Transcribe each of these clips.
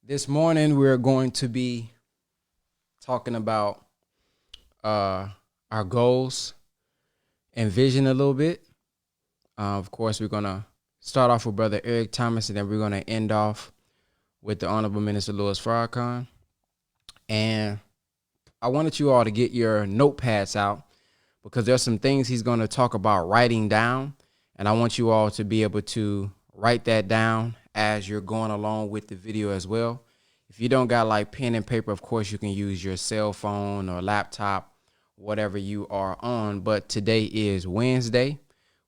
This morning we're going to be talking about our goals and vision a little bit. Of course, we're going to start off with Brother Eric Thomas, and then we're going to end off with the Honorable Minister Louis Farrakhan. And I wanted you all to get your notepads out because there's some things he's going to talk about writing down. And I want you all to be able to write that down as you're going along with the video as well. If you don't got like pen and paper, of course, you can use your cell phone or laptop, whatever you are on. But today is Wednesday.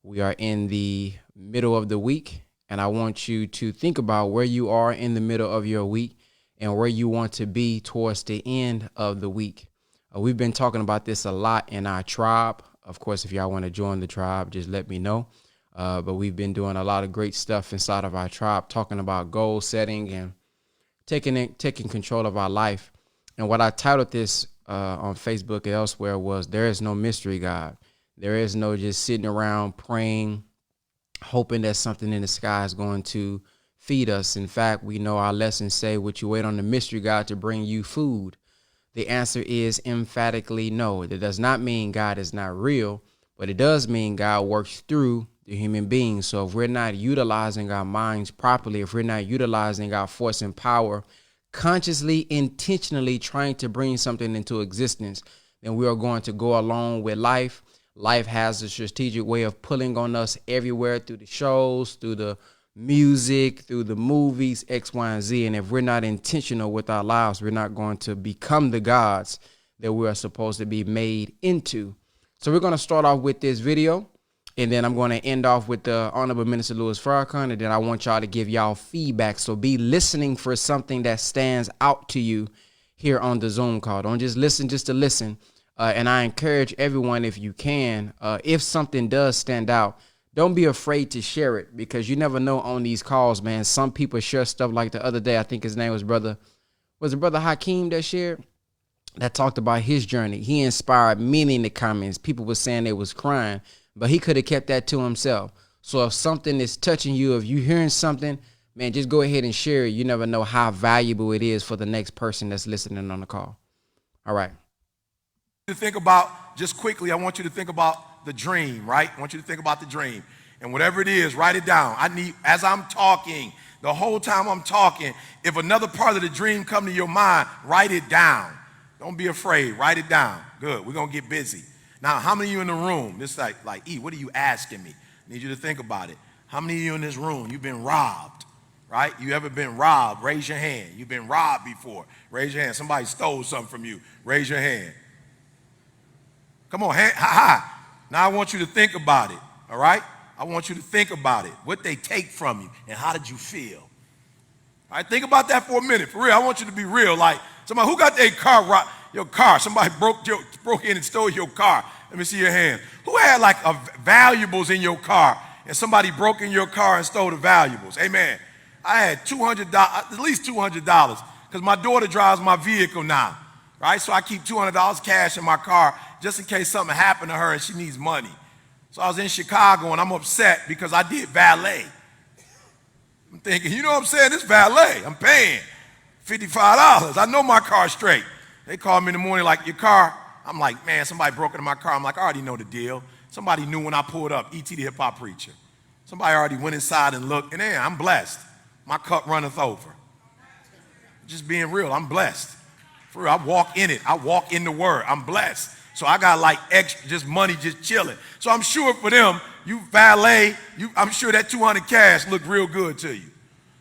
We are in the middle of the week, and I want you to think about where you are in the middle of your week and where you want to be towards the end of the week. We've been talking about this a lot in our tribe. Of course, if y'all want to join the tribe, just let me know. But we've been doing a lot of great stuff inside of our tribe, talking about goal setting and taking control of our life. And what I titled this on Facebook and elsewhere was, there is no mystery God. There is no just sitting around praying, hoping that something in the sky is going to feed us. In fact, we know our lessons say, would you wait on the mystery God to bring you food? The answer is emphatically no. It does not mean God is not real, but it does mean God works through the human being. So if we're not utilizing our minds properly, if we're not utilizing our force and power, consciously, intentionally trying to bring something into existence, then we are going to go along with life. Life has a strategic way of pulling on us everywhere through the shows, through the music, through the movies, X, Y, and Z. And if we're not intentional with our lives, we're not going to become the gods that we are supposed to be made into. So we're going to start off with this video, and then I'm going to end off with the Honorable Minister Louis Farrakhan, and then I want y'all to give y'all feedback. So be listening for something that stands out to you here on the Zoom call. Don't just listen just to listen. And I encourage everyone, if you can, if something does stand out, don't be afraid to share it, because you never know on these calls, man. Some people share stuff like the other day. I think his name was Brother Hakeem that shared, that talked about his journey. He inspired many in the comments. People were saying they was crying, but he could have kept that to himself. So if something is touching you, if you're hearing something, man, just go ahead and share it. You never know how valuable it is for the next person that's listening on the call. All right. To think about, just quickly, I want you to think about the dream, right? I want you to think about the dream. And whatever it is, write it down. As I'm talking, the whole time I'm talking, if another part of the dream come to your mind, write it down. Don't be afraid. Write it down. Good. We're going to get busy. Now, how many of you in the room, this like, E, what are you asking me? I need you to think about it. How many of you in this room, you've been robbed, right? You ever been robbed? Raise your hand. You've been robbed before. Raise your hand. Somebody stole something from you. Raise your hand. Come on, Now I want you to think about it, all right? I want you to think about it, what they take from you, and how did you feel? All right, think about that for a minute. For real, I want you to be real. Like, somebody who got their car, your car, somebody broke in and stole your car. Let me see your hand. Who had like valuables in your car, and somebody broke in your car and stole the valuables? Amen. I had $200, at least $200, because my daughter drives my vehicle now, right? So I keep $200 cash in my car just in case something happened to her and she needs money. So I was in Chicago and I'm upset because I did valet. I'm thinking, you know what I'm saying? This valet, I'm paying $55. I know my car's straight. They called me in the morning like, your car? I'm like, man, somebody broke into my car. I'm like, I already know the deal. Somebody knew when I pulled up, E.T. the hip hop preacher. Somebody already went inside and looked, and then I'm blessed. My cup runneth over. Just being real, I'm blessed. For real, I walk in it. I walk in the word. I'm blessed. So I got like extra, just money, just chilling. So I'm sure for them, you valet, I'm sure that 200 cash looked real good to you.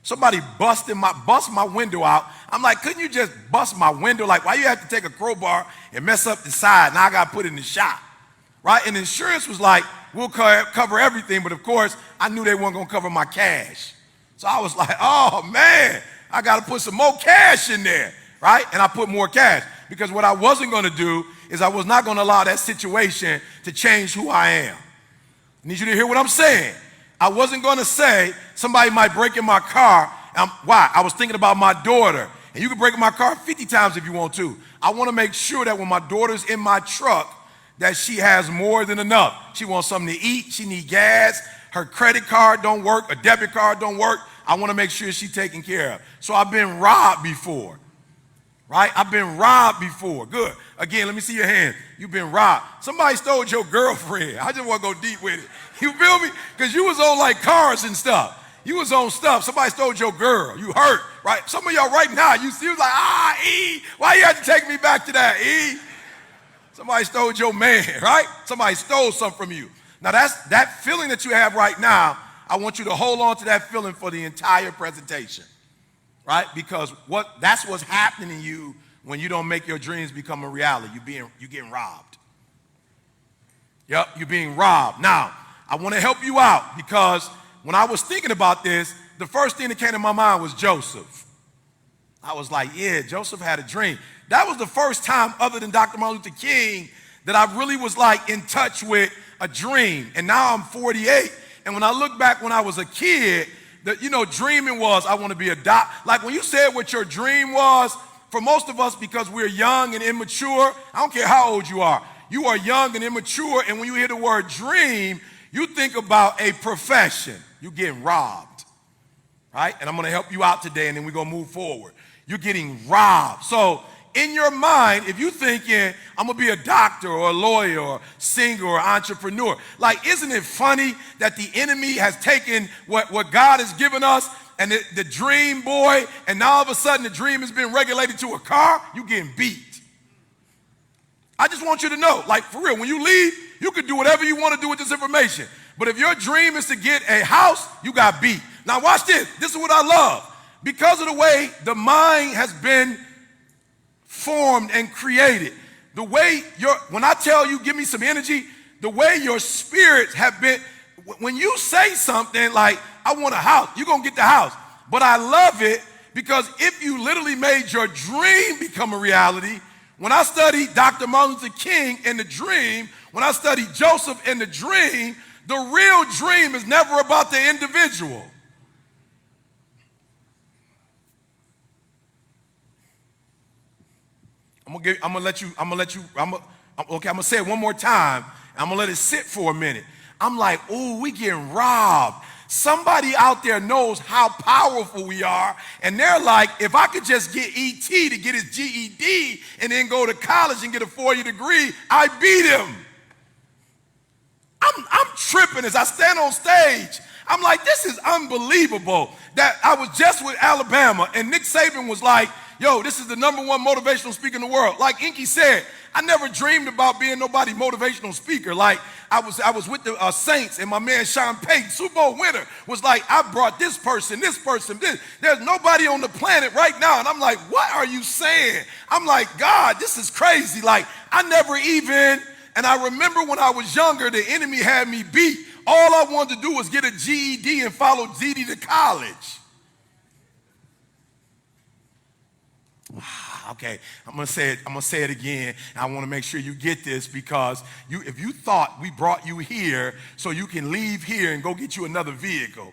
Somebody bust my window out. I'm like, couldn't you just bust my window? Like, why you have to take a crowbar and mess up the side? Now I got to put it in the shop, right? And insurance was like, we'll cover everything. But of course, I knew they weren't going to cover my cash. So I was like, oh man, I got to put some more cash in there, right? And I put more cash, because what I wasn't going to do is I was not going to allow that situation to change who I am. I need you to hear what I'm saying. I wasn't going to say somebody might break in my car. Why? I was thinking about my daughter. And you can break in my car 50 times if you want to. I want to make sure that when my daughter's in my truck, that she has more than enough. She wants something to eat. She needs gas. Her credit card don't work. A debit card don't work. I want to make sure she's taken care of. So I've been robbed before, right? I've been robbed before. Good. Again, let me see your hand. You've been robbed. Somebody stole your girlfriend. I just want to go deep with it. You feel me? Because you was on like cars and stuff. You was on stuff. Somebody stole your girl. You hurt, right? Some of y'all right now, you was like, E, why you have to take me back to that, E? Somebody stole your man, right? Somebody stole something from you. Now that feeling that you have right now, I want you to hold on to that feeling for the entire presentation, right? Because that's what's happening to you when you don't make your dreams become a reality. You're getting robbed. Yep, you're being robbed. Now, I want to help you out because when I was thinking about this, the first thing that came to my mind was Joseph. I was like, yeah, Joseph had a dream. That was the first time other than Dr. Martin Luther King that I really was like in touch with a dream. And now I'm 48. And when I look back when I was a kid, dreaming was I want to be a doctor. Like when you said what your dream was, for most of us, because we're young and immature, I don't care how old you are young and immature. And when you hear the word dream, you think about a profession. You're getting robbed, right? And I'm going to help you out today, and then we're going to move forward. You're getting robbed. So in your mind, if you're thinking, I'm going to be a doctor or a lawyer or singer or entrepreneur, like, isn't it funny that the enemy has taken what God has given us and the dream boy, and now all of a sudden the dream has been regulated to a car? You getting beat. I just want you to know, like, for real, when you leave, you can do whatever you want to do with this information. But if your dream is to get a house, you got beat. Now watch this. This is what I love. Because of the way the mind has been formed and created, the way when I tell you, give me some energy, the way your spirits have been, when you say something like, I want a house, you're going to get the house. But I love it because if you literally made your dream become a reality, when I studied Dr. Martin Luther King in the dream, when I studied Joseph in the dream, the real dream is never about the individual. I'm gonna say it one more time. I'm gonna let it sit for a minute. I'm like, ooh, we getting robbed. Somebody out there knows how powerful we are, and they're like, if I could just get E.T. to get his GED and then go to college and get a 4-year degree, I beat him. I'm tripping as I stand on stage. I'm like, this is unbelievable that I was just with Alabama and Nick Saban was like, yo, this is the #1 motivational speaker in the world. Like Inky said, I never dreamed about being nobody motivational speaker. Like I was with the Saints, and my man Sean Payton, Super Bowl winner, was like, I brought this person. There's nobody on the planet right now. And I'm like, what are you saying? I'm like, God, this is crazy. Like I never even, and I remember when I was younger, the enemy had me beat. All I wanted to do was get a GED and follow Didi to college. Okay, I'm gonna say it again. I want to make sure you get this because if you thought we brought you here so you can leave here and go get you another vehicle,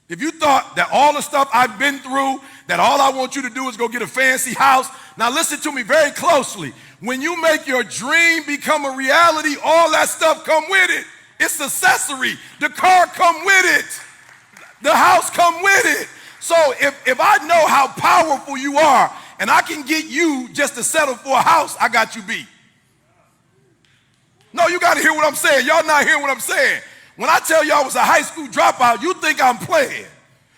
if you thought that all the stuff I've been through, that all I want you to do is go get a fancy house, now listen to me very closely. When you make your dream become a reality, all that stuff come with it. It's accessory. The car come with it. The house come with it. So if I know how powerful you are and I can get you just to settle for a house, I got you beat. No, you got to hear what I'm saying. Y'all not hearing what I'm saying. When I tell you I was a high school dropout, you think I'm playing.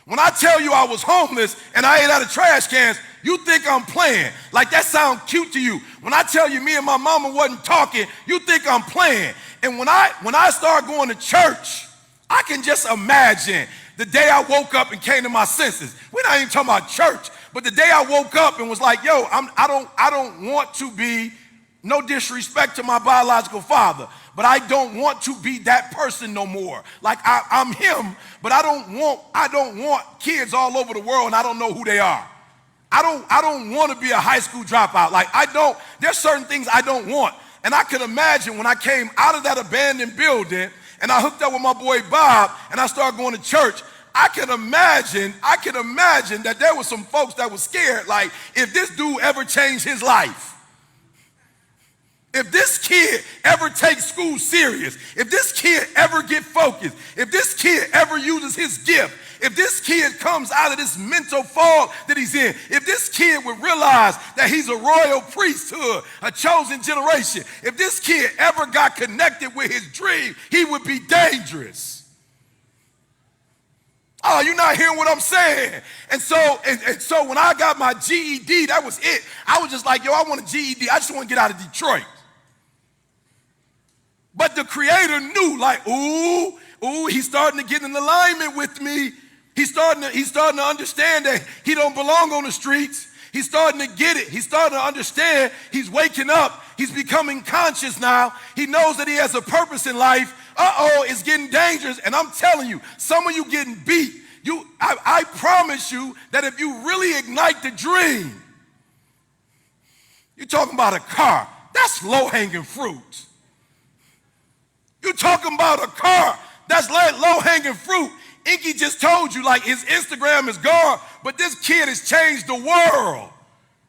When I tell you I was homeless and I ate out of trash cans, you think I'm playing. Like that sounds cute to you. When I tell you me and my mama wasn't talking, you think I'm playing. And when I start going to church, I can just imagine the day I woke up and came to my senses. We're not even talking about church, but the day I woke up and was like, yo, I don't want to be, no disrespect to my biological father, but I don't want to be that person no more. Like I'm him, but I don't want kids all over the world and I don't know who they are. I don't want to be a high school dropout. Like there's certain things I don't want. And I could imagine when I came out of that abandoned building and I hooked up with my boy Bob and I started going to church, I can imagine that there were some folks that were scared, like if this dude ever changed his life. If this kid ever takes school serious, if this kid ever get focused, if this kid ever uses his gift, if this kid comes out of this mental fog that he's in, if this kid would realize that he's a royal priesthood, a chosen generation, if this kid ever got connected with his dream, he would be dangerous. Oh, you're not hearing what I'm saying. And so when I got my GED, that was it. I was just like, yo, I want a GED. I just want to get out of Detroit. But the Creator knew, like, ooh, he's starting to get in alignment with me. He's starting to understand that he don't belong on the streets. He's starting to get it. He's starting to understand. He's waking up. He's becoming conscious now. He knows that he has a purpose in life. It's getting dangerous. And I'm telling you, some of you getting beat. I promise you that if you really ignite the dream, you're talking about a car. That's low-hanging fruit. You're talking about a car. That's like low-hanging fruit. Inky just told you, like, his Instagram is gone, but this kid has changed the world.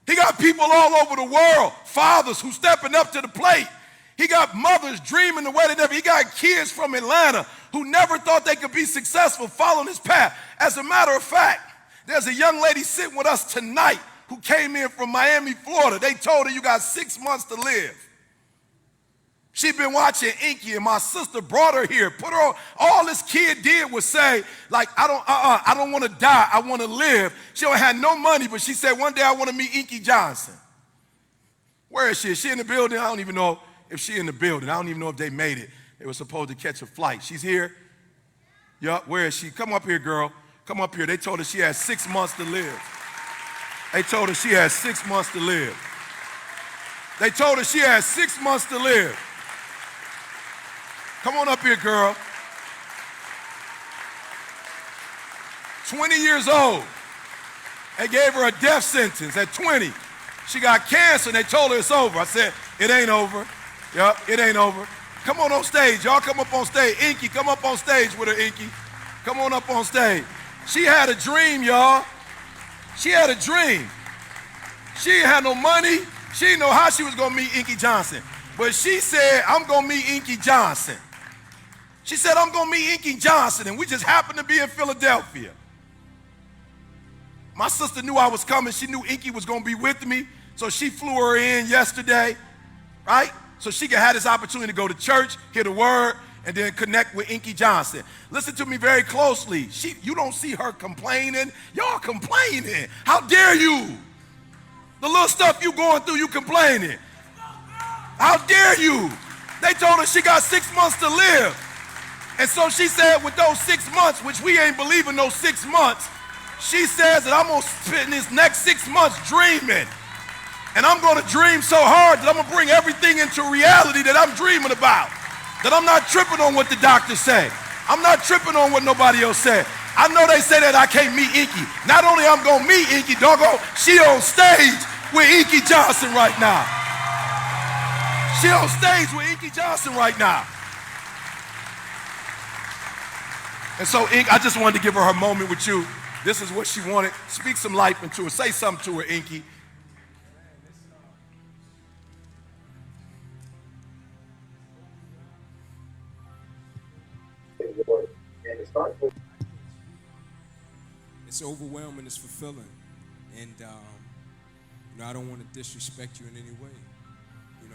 He got people all over the world, fathers who stepping up to the plate. He got mothers dreaming the way they never. He got kids from Atlanta who never thought they could be successful following his path. As a matter of fact, there's a young lady sitting with us tonight who came in from Miami, Florida. They told her you got 6 months to live. She'd been watching Inky, and my sister brought her here, put her on. All this kid did was say, like, I don't want to die, I want to live. She had no money, but she said, one day I want to meet Inky Johnson. Where is she? Is she in the building? I don't even know if she's in the building. I don't even know if they made it. They were supposed to catch a flight. She's here? Yup, where is she? Come up here, girl. Come up here. They told her she had 6 months to live. They told her she had 6 months to live. They told her she had 6 months to live. Come on up here, girl. 20 years old. They gave her a death sentence at 20. She got cancer, and they told her it's over. I said, it ain't over. Yup, it ain't over. Come on stage. Y'all come up on stage. Inky, come up on stage with her, Inky. Come on up on stage. She had a dream, y'all. She had a dream. She ain't had no money. She didn't know how she was going to meet Inky Johnson. But she said, I'm going to meet Inky Johnson. She said, I'm going to meet Inky Johnson, and we just happened to be in Philadelphia. My sister knew I was coming. She knew Inky was going to be with me, so she flew her in yesterday, right? So she could have this opportunity to go to church, hear the word, and then connect with Inky Johnson. Listen to me very closely. You don't see her complaining. Y'all complaining. How dare you? The little stuff you going through, you complaining. How dare you? They told her she got 6 months to live. And so she said with those 6 months, which we ain't believing those 6 months, she says that I'm going to spend this next 6 months dreaming. And I'm going to dream so hard that I'm going to bring everything into reality that I'm dreaming about. That I'm not tripping on what the doctors say. I'm not tripping on what nobody else said. I know they say that I can't meet Inky. Not only I'm going to meet Inky, doggone, she on stage with Inky Johnson right now. She on stage with Inky Johnson right now. And so, Inky, I just wanted to give her her moment with you. This is what she wanted. Speak some life into her. Say something to her, Inky. It's overwhelming, it's fulfilling. And, I don't want to disrespect you in any way.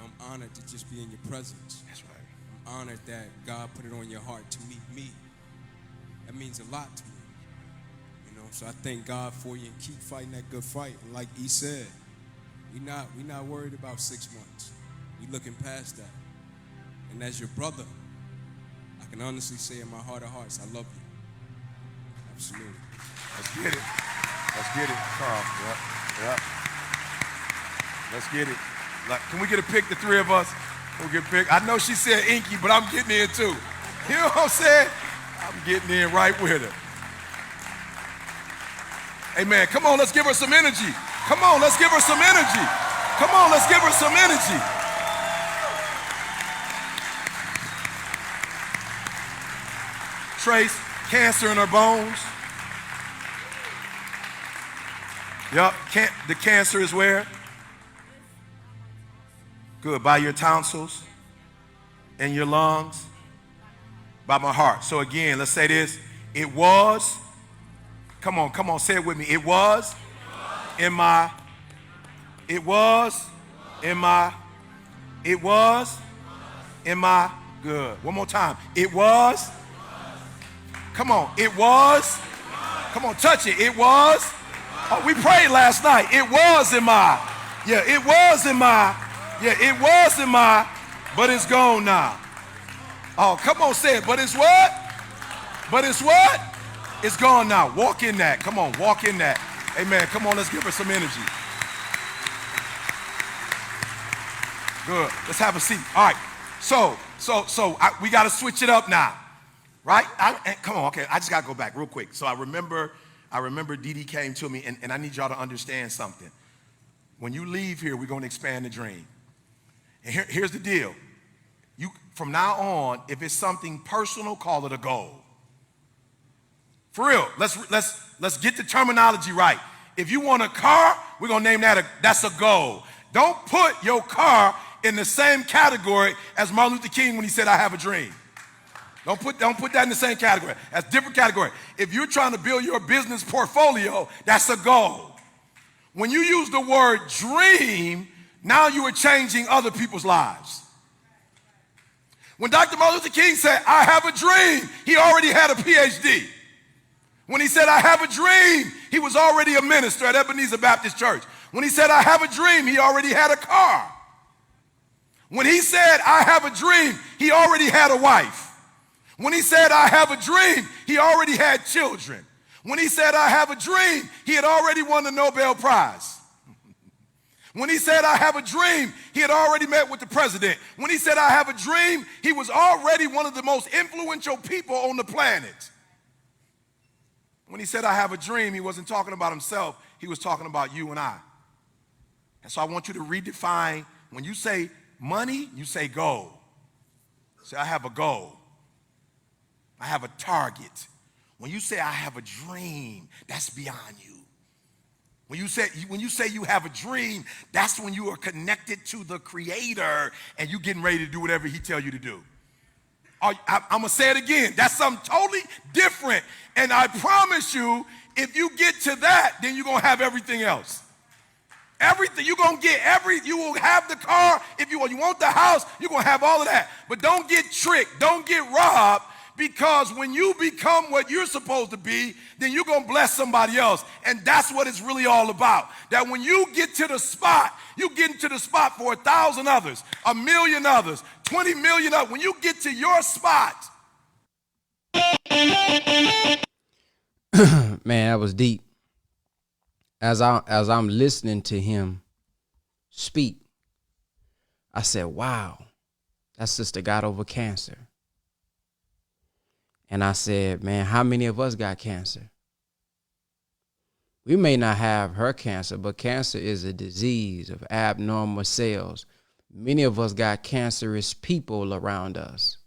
I'm honored to just be in your presence. That's right. I'm honored that God put it on your heart to meet me. That means a lot to me. So I thank God for you and keep fighting that good fight. And like he said, we not worried about 6 months. We looking past that. And as your brother, I can honestly say in my heart of hearts, I love you. Absolutely. Let's get it. Let's get it, Carl. Yep. Let's get it. Can we get a pic, the three of us? Can we get a pic? I know she said Inky, but I'm getting in too. You know what I'm saying? I'm getting in right with her. Amen. Come on, let's give her some energy. Come on, let's give her some energy. Come on, let's give her some energy. Trace, cancer in her bones. Yup, the cancer is where? Good. By your tonsils and your lungs. By my heart. So again, let's say this. It was. Come on, say it with me. It was in my. It was in my. It was in my. Good. One more time. It was. Come on. It was. Come on, touch it. It was. Oh, we prayed last night. It was in my. Yeah, it was in my. Yeah, it was in my. But it's gone now. Oh, come on, say it. But it's what? But it's what? It's gone now. Walk in that. Come on, walk in that. Amen. Come on, let's give her some energy. Good. Let's have a seat. All right. So we got to switch it up now. Right? Come on. Okay. I just got to go back real quick. So I remember Dee Dee came to me, and I need y'all to understand something. When you leave here, we're going to expand the dream. And here's the deal. From now on, if it's something personal, call it a goal. For real, let's get the terminology right. If you want a car, we're gonna name that's a goal. Don't put your car in the same category as Martin Luther King when he said, "I have a dream." Don't put that in the same category. That's a different category. If you're trying to build your business portfolio, that's a goal. When you use the word dream, now you are changing other people's lives. When Dr. Martin Luther King said, "I have a dream," he already had a PhD. When he said, "I have a dream," he was already a minister at Ebenezer Baptist Church. When he said, "I have a dream," he already had a car. When he said, "I have a dream," he already had a wife. When he said, "I have a dream," he already had children. When he said, "I have a dream," he had already won the Nobel Prize. When he said, "I have a dream," he had already met with the president. When he said, "I have a dream," he was already one of the most influential people on the planet. When he said, "I have a dream," he wasn't talking about himself. He was talking about you and I. And so I want you to redefine, when you say money, you say goal. Say, "I have a goal. I have a target." When you say, "I have a dream," that's beyond you. When you say you have a dream, that's when you are connected to the Creator and you getting ready to do whatever he tell you to do. I'm going to say it again. That's something totally different. And I promise you, if you get to that, then you're going to have everything else. Everything. You're going to get you will have the car. If you want the house, you're going to have all of that. But don't get tricked. Don't get robbed, because when you become what you're supposed to be, then you're going to bless somebody else. And that's what it's really all about. That when you get to the spot, you get into the spot for 1,000 others, 1,000,000 others, 20 million others. When you get to your spot. Man, that was deep. As I'm listening to him speak, I said, wow, that sister got over cancer. And I said, man, how many of us got cancer? We may not have her cancer, but cancer is a disease of abnormal cells. Many of us got cancerous people around us.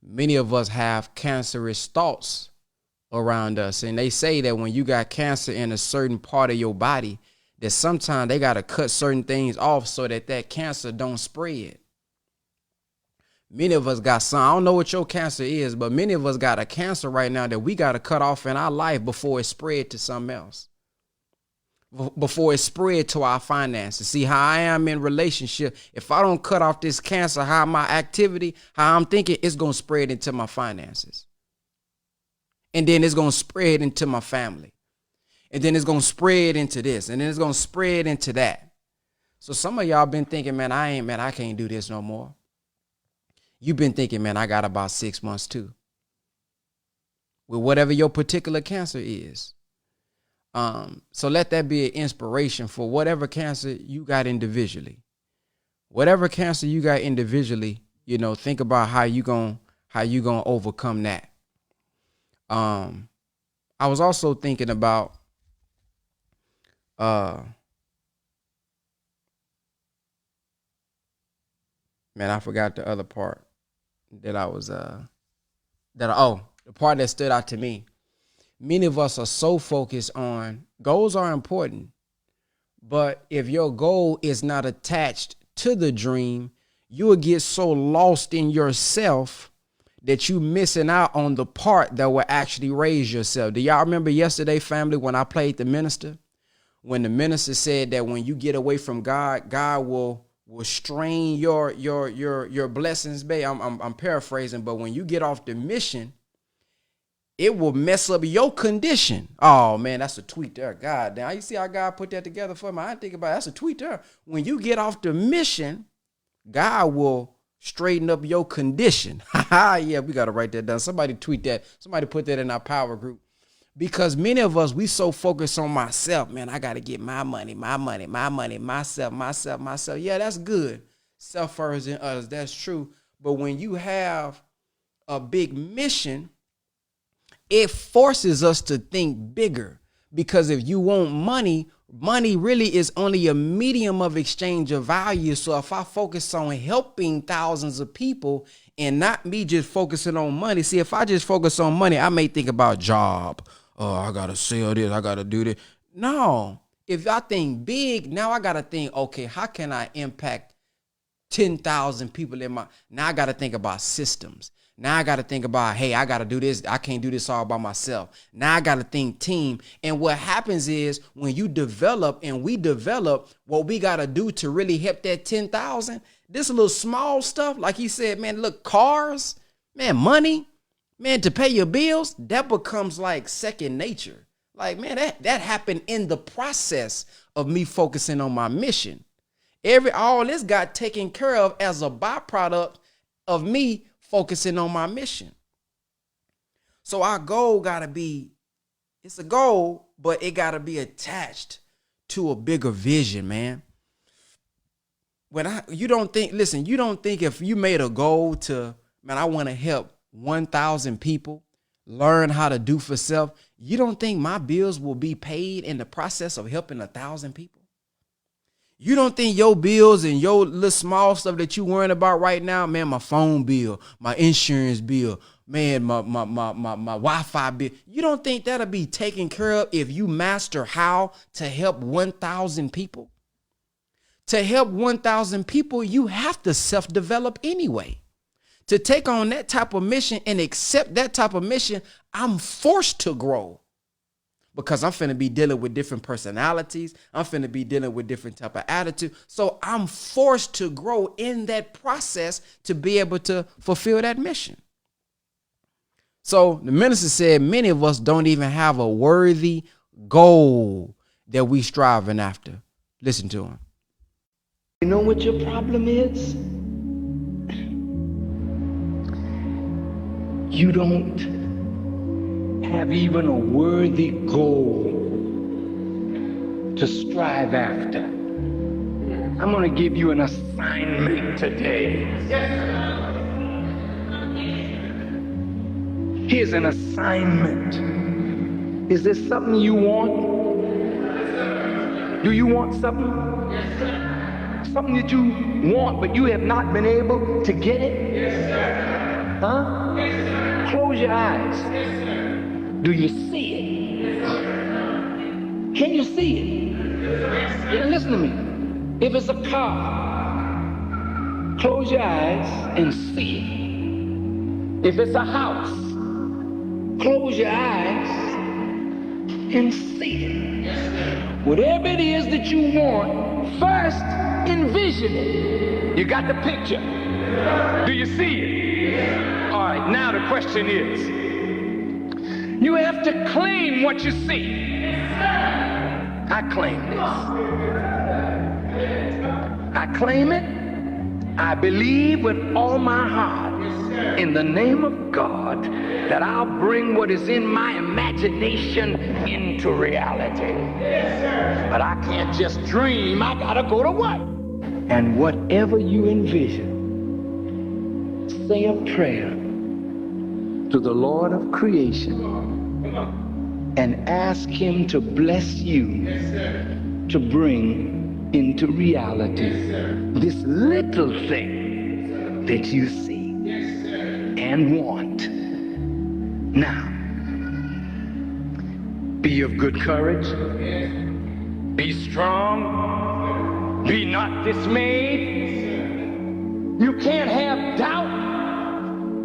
Many of us have cancerous thoughts around us. And they say that when you got cancer in a certain part of your body, that sometimes they got to cut certain things off so that cancer don't spread. Many of us got some, I don't know what your cancer is, but many of us got a cancer right now that we got to cut off in our life before it spread to something else. Before it spread to our finances. See how I am in relationship. If I don't cut off this cancer, how my activity, how I'm thinking, it's going to spread into my finances. And then it's going to spread into my family. And then it's going to spread into this. And then it's going to spread into that. So some of y'all been thinking, man, I can't do this no more. You've been thinking, man, I got about 6 months too. With whatever your particular cancer is. So let that be an inspiration for whatever cancer you got individually. Whatever cancer you got individually, think about how you gonna overcome that. I was also thinking about man, I forgot the other part that I was the part that stood out to me. Many of us are so focused on goals are important, but if your goal is not attached to the dream, you will get so lost in yourself that you missing out on the part that will actually raise yourself. Do y'all remember yesterday, family, when I played the minister? When the minister said that when you get away from God, God will strain your blessings, babe. I'm paraphrasing, but when you get off the mission, it will mess up your condition. Oh man, that's a tweet there. God damn. You see how God put that together for me? I didn't think about it. That's a tweet there. When you get off the mission, God will straighten up your condition. Yeah, we got to write that down. Somebody tweet that. Somebody put that in our power group. Because many of us, we so focused on myself. Man, I got to get my money, myself. Yeah, that's good. Self first and others. That's true. But when you have a big mission, it forces us to think bigger, because if you want money, money really is only a medium of exchange of value. So if I focus on helping thousands of people and not me just focusing on money, see, if I just focus on money, I may think about job. Oh, I got to sell this. I got to do this. No, if I think big, now I got to think, okay, how can I impact 10,000 people now I got to think about systems. Now I got to think about, hey, I got to do this. I can't do this all by myself. Now I got to think team. And what happens is when you develop and we develop, what we got to do to really help that 10,000, this little small stuff, like he said, man, look, cars, man, money, man, to pay your bills, that becomes like second nature. Like, man, that happened in the process of me focusing on my mission. All this got taken care of as a byproduct of me focusing on my mission. So our goal gotta be, it's a goal, but it gotta be attached to a bigger vision, man. You don't think if you made a goal to, man, I want to help 1,000 people learn how to do for self, you don't think my bills will be paid in the process of helping 1,000 people? You don't think your bills and your little small stuff that you worrying about right now, man, my phone bill, my insurance bill, man, my Wi-Fi bill, you don't think that'll be taken care of if you master how to help 1,000 people? To help 1,000 people, you have to self-develop anyway. To take on that type of mission and accept that type of mission, I'm forced to grow. Because I'm finna be dealing with different personalities. I'm finna be dealing with different type of attitude. So I'm forced to grow in that process to be able to fulfill that mission. So the minister said many of us don't even have a worthy goal that we striving after. Listen to him. You know what your problem is? You don't have even a worthy goal to strive after. I'm going to give you an assignment today. Here's an assignment. Is there something you want? Do you want something? Something that you want, but you have not been able to get it? Huh? Close your eyes. Do you see it? Can you see it? Yeah, listen to me. If it's a car, close your eyes and see it. If it's a house, close your eyes and see it. Whatever it is that you want, first envision it. You got the picture. Do you see it? All right, now the question is, you have to claim what you see. I claim this. I claim it. I believe with all my heart in the name of God that I'll bring what is in my imagination into reality. But I can't just dream. I gotta go to work. And whatever you envision, say a prayer to the Lord of creation and ask him to bless you to bring into reality this little thing that you see and want. Now, be of good courage, be strong, Be not dismayed. You can't have doubt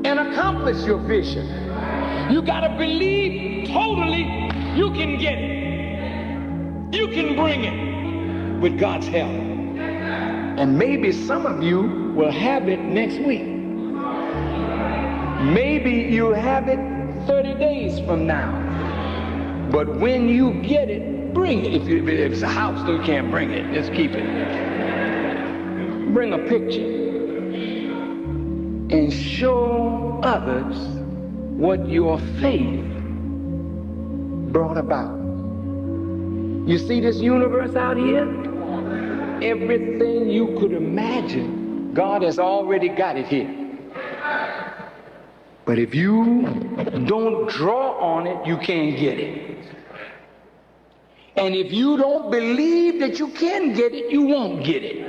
and accomplish your vision. You got to believe totally you can get it. You can bring it with God's help. And maybe some of you will have it next week. Maybe you'll have it 30 days from now. But when you get it, bring it. If it's a house, you can't bring it. Just keep it. Bring a picture and show others what your faith brought about. You see this universe out here? Everything you could imagine, God has already got it here. But if you don't draw on it, you can't get it. And if you don't believe that you can get it, you won't get it.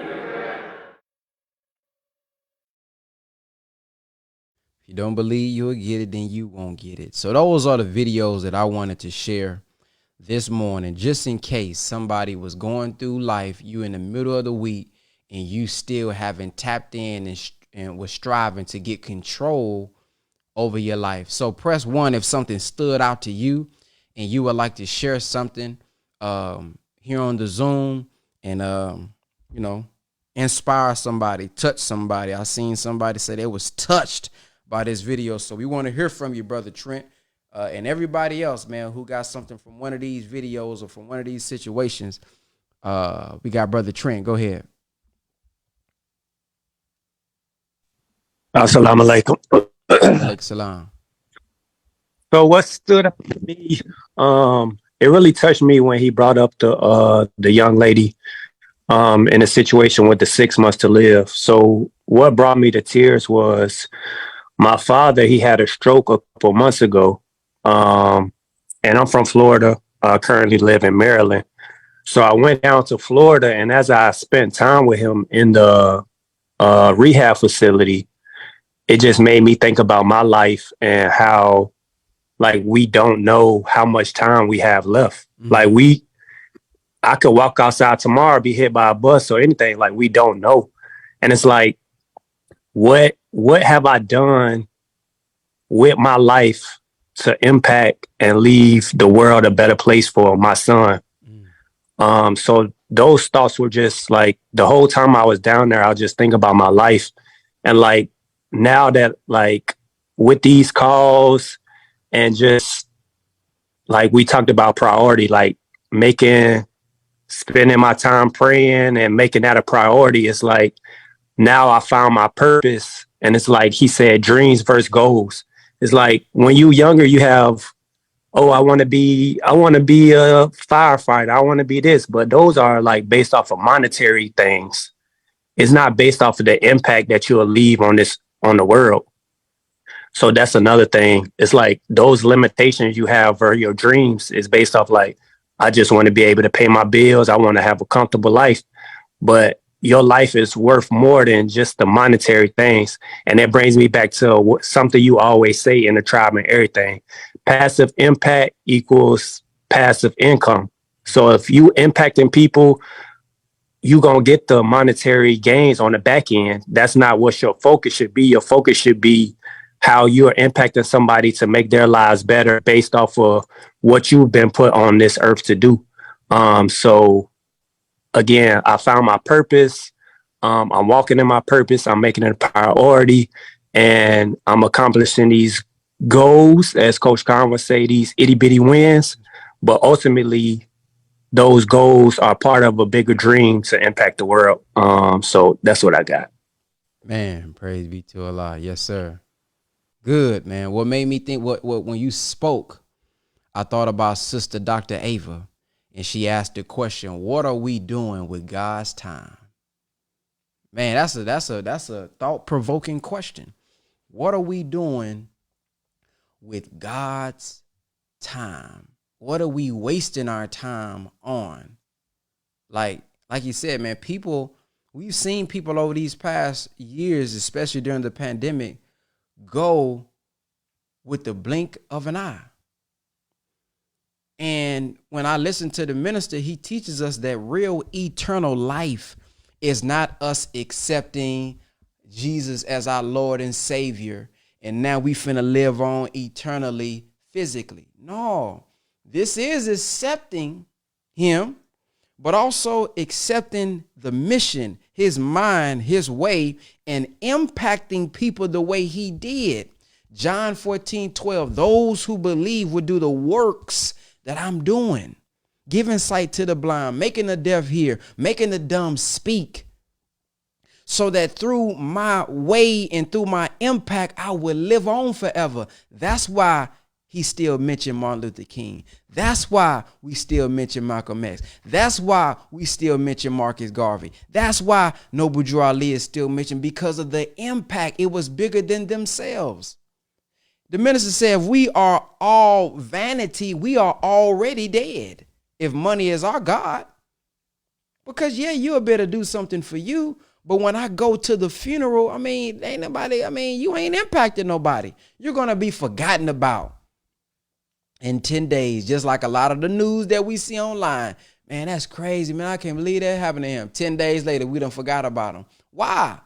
If you don't believe you'll get it, then you won't get it. So those are the videos that I wanted to share this morning, just in case somebody was going through life, you in the middle of the week, and you still haven't tapped in and was striving to get control over your life. So press 1 if something stood out to you and you would like to share something here on the Zoom and inspire somebody, touch somebody. I seen somebody say they was touched by this video. So we want to hear from you, Brother Trent, and everybody else, man, who got something from one of these videos or from one of these situations. We got Brother Trent. Go ahead. Assalamu alaikum. Alaikum salam. So what stood up to me, it really touched me when he brought up the young lady in a situation with the 6 months to live. So what brought me to tears was my father. He had a stroke a couple months ago, and I'm from Florida. I currently live in Maryland. So I went down to Florida, and as I spent time with him in the rehab facility, it just made me think about my life and how, like, we don't know how much time we have left. Mm-hmm. Like I could walk outside tomorrow, be hit by a bus or anything. Like, we don't know. And it's like, what have I done with my life to impact and leave the world a better place for my son? Mm. So those thoughts were just like, the whole time I was down there, I was just thinking about my life. And like, now that, like, with these calls and just like we talked about priority, like spending my time praying and making that a priority, it's like, now I found my purpose. And it's like he said, dreams versus goals. It's like when you younger, you have, I want to be a firefighter. I want to be this. But those are like based off of monetary things. It's not based off of the impact that you'll leave on the world. So that's another thing. It's like those limitations you have or your dreams is based off like, I just want to be able to pay my bills. I want to have a comfortable life. But your life is worth more than just the monetary things. And that brings me back to something you always say in the tribe and everything. Passive impact equals passive income. So if you impacting people, you going to get the monetary gains on the back end. That's not what your focus should be. Your focus should be how you're impacting somebody to make their lives better based off of what you've been put on this earth to do. So again, I found my purpose. I'm walking in my purpose. I'm making it a priority, and I'm accomplishing these goals, as Coach Khan would say, these itty bitty wins. But ultimately, those goals are part of a bigger dream to impact the world. So that's what I got. Man, praise be to Allah. Yes, sir. Good, man. What made me think, what when you spoke, I thought about Sister Dr. Ava, and she asked the question, what are we doing with God's time? Man, that's a thought-provoking question. What are we doing with God's time? What are we wasting our time on? Like you said, man, we've seen people over these past years, especially during the pandemic, go with the blink of an eye. And when I listen to the minister, he teaches us that real eternal life It's not us accepting Jesus as our Lord and Savior, and now we finna live on eternally physically. No, this is accepting him, but also accepting the mission, his mind, his way, and impacting people the way he did. John 14:12, those who believe will do the works that I'm doing, giving sight to the blind, making the deaf hear, making the dumb speak, so that through my way and through my impact, I will live on forever. That's why he still mentioned Martin Luther King. That's why we still mention Malcolm X. That's why we still mention Marcus Garvey. That's why Noble Drew Ali is still mentioned, because of the impact. It was bigger than themselves. The minister said, if we are all vanity, we are already dead. If money is our God. Because yeah, you'll better do something for you. But when I go to the funeral, I mean, ain't nobody, I mean, you ain't impacted nobody. You're going to be forgotten about in 10 days, just like a lot of the news that we see online. Man, that's crazy, man. I can't believe that happened to him. 10 days later, we done forgot about him. Why?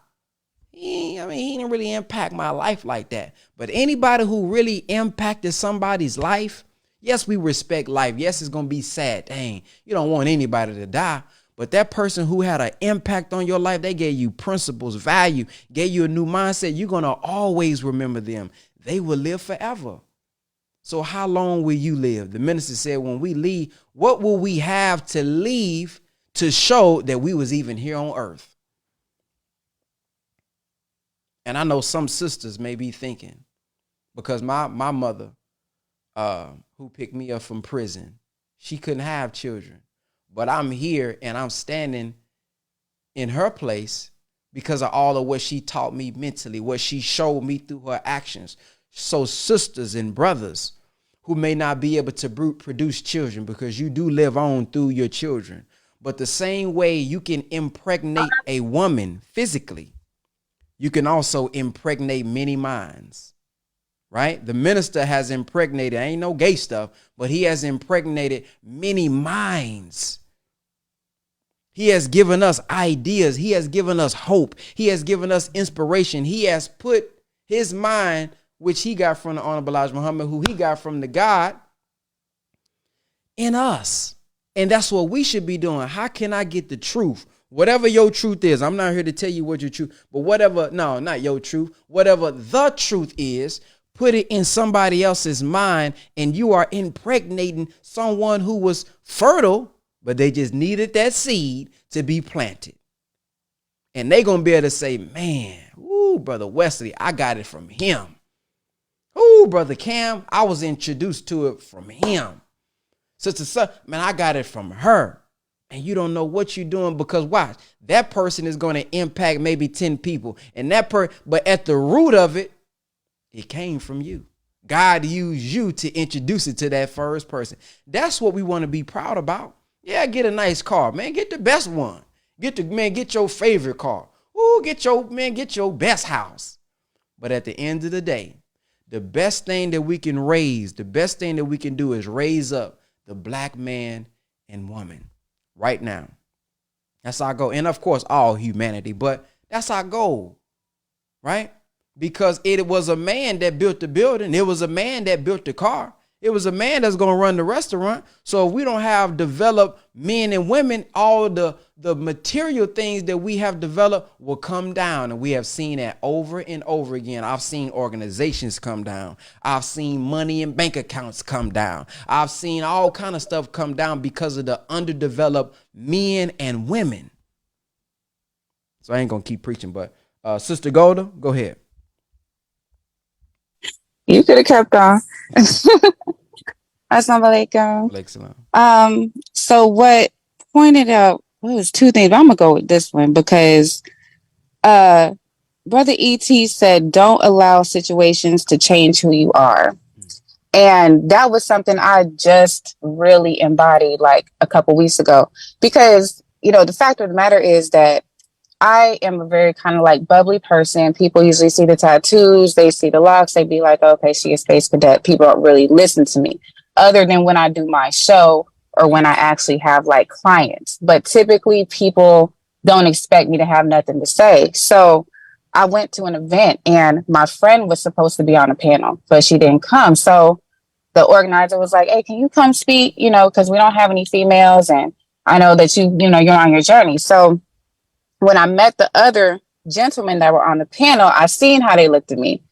He didn't really impact my life like that. But anybody who really impacted somebody's life, yes, we respect life. Yes, it's going to be sad. Dang, you don't want anybody to die. But that person who had an impact on your life, they gave you principles, value, gave you a new mindset. You're going to always remember them. They will live forever. So how long will you live? The minister said, when we leave, what will we have to leave to show that we was even here on earth? And I know some sisters may be thinking, because my mother, who picked me up from prison, she couldn't have children. But I'm here and I'm standing in her place because of all of what she taught me mentally, what she showed me through her actions. So sisters and brothers who may not be able to produce children, because you do live on through your children. But the same way you can impregnate a woman physically, you can also impregnate many minds, right? The minister has impregnated, ain't no gay stuff, but he has impregnated many minds. He has given us ideas. He has given us hope. He has given us inspiration. He has put his mind, which he got from the Honorable Elijah Muhammad, who he got from the God, in us. And that's what we should be doing. How can I get the truth? Whatever your truth is, I'm not here to tell you what your truth, but whatever, no, not your truth, whatever the truth is, put it in somebody else's mind, and you are impregnating someone who was fertile, but they just needed that seed to be planted. And they're going to be able to say, man, ooh, Brother Wesley, I got it from him. Ooh, Brother Cam, I was introduced to it from him. Sister Son, man, I got it from her. And you don't know what you're doing, because watch, that person is going to impact maybe 10 people. And but at the root of it, it came from you. God used you to introduce it to that first person. That's what we want to be proud about. Yeah, get a nice car, man. Get the best one. Get your favorite car. Ooh, get your best house. But at the end of the day, the best thing that we can raise, the best thing that we can do is raise up the black man and woman right now. That's our goal. And of course, all humanity, but that's our goal, right? Because it was a man that built the building. It was a man that built the car. It was a man that's going to run the restaurant. So if we don't have developed men and women, all the material things that we have developed will come down. And we have seen that over and over again. I've seen organizations come down. I've seen money in bank accounts come down. I've seen all kind of stuff come down because of the underdeveloped men and women. So I ain't going to keep preaching, but Sister Golda, go ahead. You could have kept on. Assalamu alaikum. So what pointed out was two things, but I'm gonna go with this one because Brother E.T. said, don't allow situations to change who you are. And that was something I just really embodied like a couple weeks ago. Because, the fact of the matter is that I am a very kind of like bubbly person. People usually see the tattoos, they see the locks, they be like, okay, she a space cadet. People don't really listen to me other than when I do my show or when I actually have like clients. But typically people don't expect me to have nothing to say. So I went to an event and my friend was supposed to be on a panel, but she didn't come. So the organizer was like, hey, can you come speak? You know, because we don't have any females and I know that you're on your journey. So when I met the other gentlemen that were on the panel, I seen how they looked at me.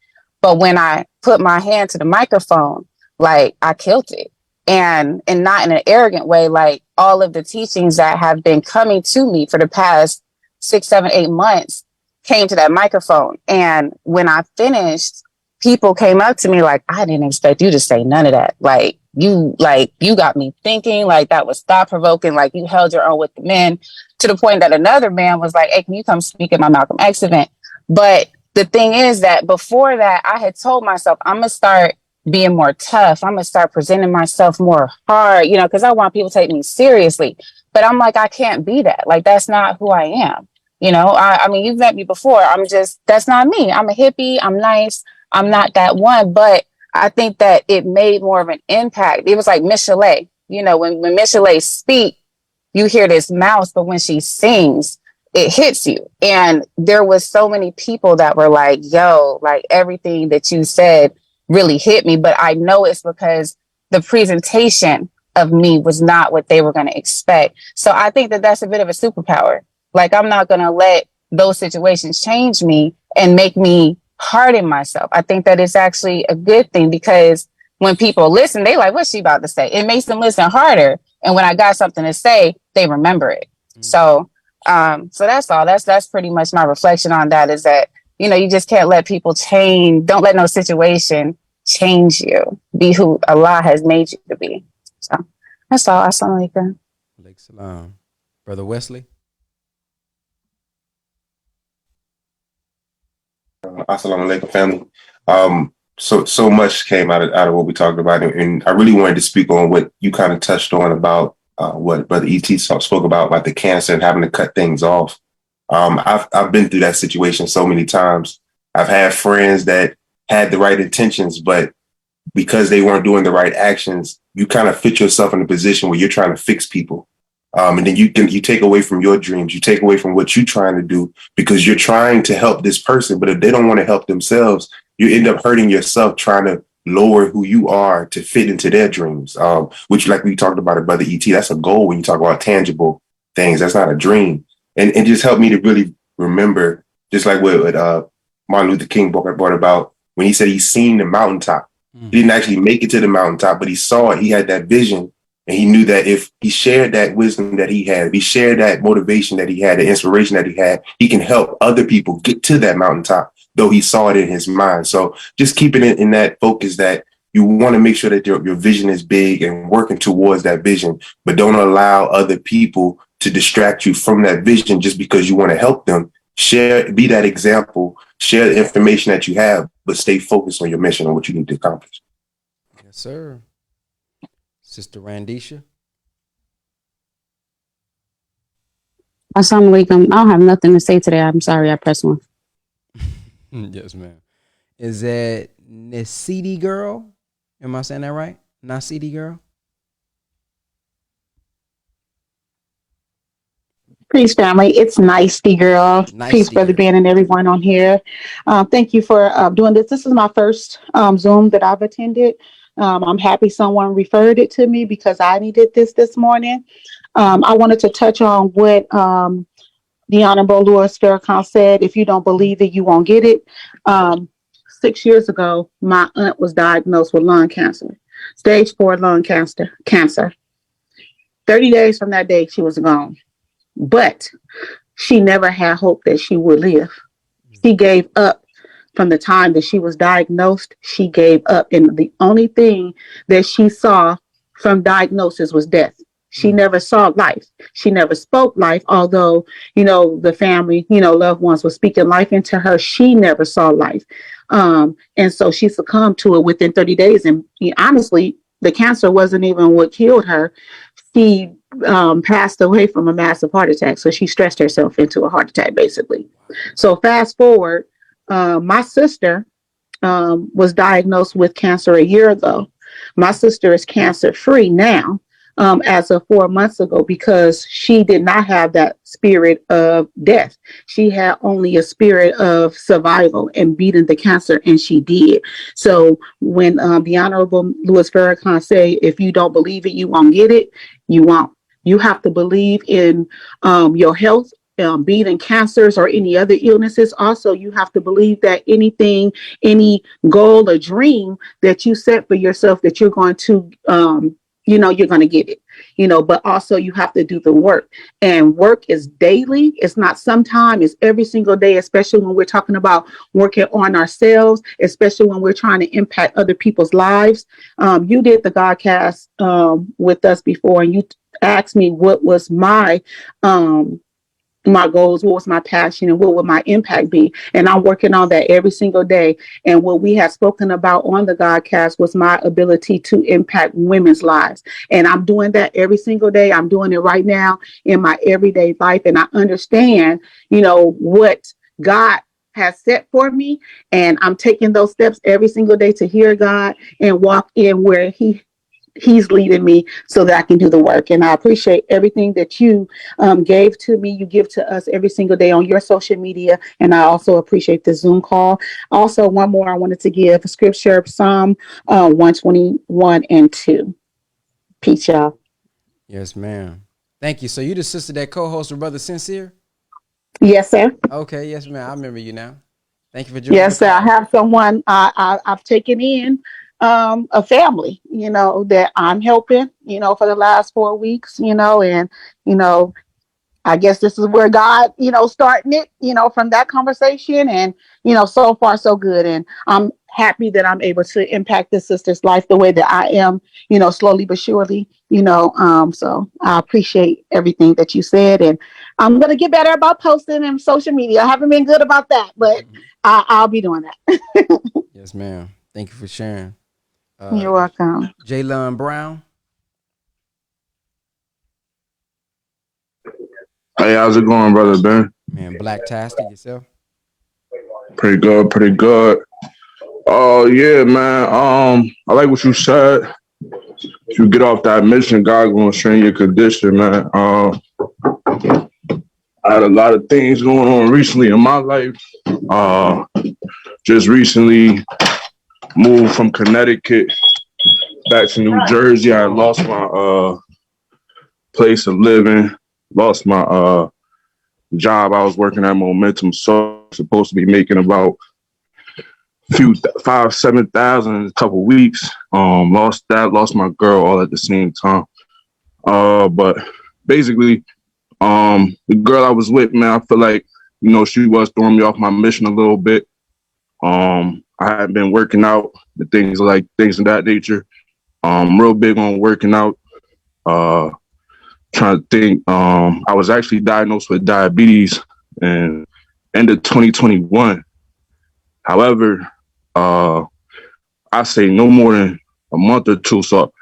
But when I put my hand to the microphone, like I killed it. And not in an arrogant way, like all of the teachings that have been coming to me for the past 6, 7, 8 months came to that microphone. And when I finished, people came up to me like, I didn't expect you to say none of that. Like you got me thinking, like that was thought provoking, like you held your own with the men, to the point that another man was like, hey, can you come speak at my Malcolm X event? But the thing is that before that, I had told myself, I'm going to start being more tough. I'm going to start presenting myself more hard, because I want people to take me seriously. But I'm like, I can't be that. Like, that's not who I am. I mean, you've met me before. That's not me. I'm a hippie. I'm nice. I'm not that one. But I think that it made more of an impact. It was like Michelet, when Michelet speak, you hear this mouse, but when she sings, it hits you. And there was so many people that were like, yo, like everything that you said really hit me. But I know it's because the presentation of me was not what they were going to expect. So I think that that's a bit of a superpower. Like, I'm not going to let those situations change me and make me harden myself. I think that it's actually a good thing, because when people listen, they like, what's she about to say? It makes them listen harder. And when I got something to say, they remember it. So that's all. That's pretty much my reflection on that, is that, you just can't let people change. Don't let no situation change you. Be who Allah has made you to be. So that's all. Assalamu alaikum. Alaikum salam. Brother Wesley. Assalamu alaikum, family. So much came out of what we talked about, and I really wanted to speak on what you kind of touched on about what Brother Et spoke about the cancer and having to cut things off. I've been through that situation so many times. I've had friends that had the right intentions, but because they weren't doing the right actions, you kind of fit yourself in a position where you're trying to fix people. And then you take away from your dreams, you take away from what you're trying to do, because you're trying to help this person. But if they don't want to help themselves, you end up hurting yourself trying to lower who you are to fit into their dreams, which, like we talked about it, Brother Et, that's a goal when you talk about tangible things. That's not a dream. And it just helped me to really remember, just like what Martin Luther King brought about when he said he's seen the mountaintop. He didn't actually make it to the mountaintop, but he saw it. He had that vision. And he knew that if he shared that wisdom that he had, if he shared that motivation that he had, the inspiration that he had, he can help other people get to that mountaintop, though he saw it in his mind. So just keeping it in that focus that you want to make sure that your vision is big and working towards that vision, but don't allow other people to distract you from that vision just because you want to help them. Be that example, share the information that you have, but stay focused on your mission and what you need to accomplish. Yes, sir. Sister Randisha. Assalamu alaikum. I don't have nothing to say today. I'm sorry, I pressed one. Yes, ma'am. Is that Nasidi girl? Am I saying that right? Nasidi girl? Peace, family. It's Nicey Girl. Peace, Brother Ben, and everyone on here. Thank you for doing this. This is my first Zoom that I've attended. I'm happy someone referred it to me because I needed this morning. I wanted to touch on what the Honorable Louis Farrakhan said. If you don't believe it, you won't get it. 6 years ago, my aunt was diagnosed with lung cancer, stage 4 lung cancer. 30 days from that day, she was gone. But she never had hope that she would live. She gave up. From the time that she was diagnosed, she gave up. And the only thing that she saw from diagnosis was death. She never saw life. She never spoke life, although, the family, loved ones were speaking life into her. She never saw life. And so she succumbed to it within 30 days. And honestly, the cancer wasn't even what killed her. She passed away from a massive heart attack. So she stressed herself into a heart attack, basically. So fast forward, my sister was diagnosed with cancer a year ago. My sister is cancer free now. as of 4 months ago, because she did not have that spirit of death. She had only a spirit of survival and beating the cancer, and she did. So when the Honorable Louis Farrakhan say, if you don't believe it, you won't get it, you won't. You have to believe in your health, beating cancers or any other illnesses. Also, you have to believe that anything, any goal or dream that you set for yourself, that you're going to, you're going to get it, but also you have to do the work, and work is daily. It's not sometime, it's every single day, especially when we're talking about working on ourselves, especially when we're trying to impact other people's lives. You did the Godcast with us before, and you asked me what was my goals, what was my passion, and what would my impact be. And I'm working on that every single day. And what we had spoken about on the Godcast was my ability to impact women's lives. And I'm doing that every single day. I'm doing it right now in my everyday life. And I understand, what God has set for me. And I'm taking those steps every single day to hear God and walk in where He's leading me so that I can do the work. And I appreciate everything that you gave to me. You give to us every single day on your social media. And I also appreciate the Zoom call. Also, one more I wanted to give scripture, Psalm 121 and 2. Peace, y'all. Yes, ma'am. Thank you. So you the sister that co-host with Brother Sincere? Yes, sir. Okay. Yes, ma'am. I remember you now. Thank you for joining. Yes, sir. I have someone I've taken in, a family, that I'm helping, for the last 4 weeks, and, I guess this is where God, starting it, from that conversation, and, so far so good. And I'm happy that I'm able to impact this sister's life the way that I am, slowly but surely, so I appreciate everything that you said, and I'm going to get better about posting and social media. I haven't been good about that, but I'll be doing that. Yes, ma'am. Thank you for sharing. You're welcome. Jaylon Brown. Hey, how's it going, brother Ben? Man, Black-tastic yourself. Pretty good, pretty good. Oh yeah, man. I like what you said. If you get off that mission, God gonna strengthen your condition, man. I had a lot of things going on recently in my life. Just recently moved from Connecticut back to New Jersey. I lost my place of living, lost my job. I was working at Momentum, so supposed to be making about $7,000 in a couple weeks. Lost that, lost my girl all at the same time. But basically, the girl I was with, man, I feel like, she was throwing me off my mission a little bit. I had been working out and things of that nature. Real big on working out. Trying to think. I was actually diagnosed with diabetes in end of 2021. However, I say no more than a month or two. So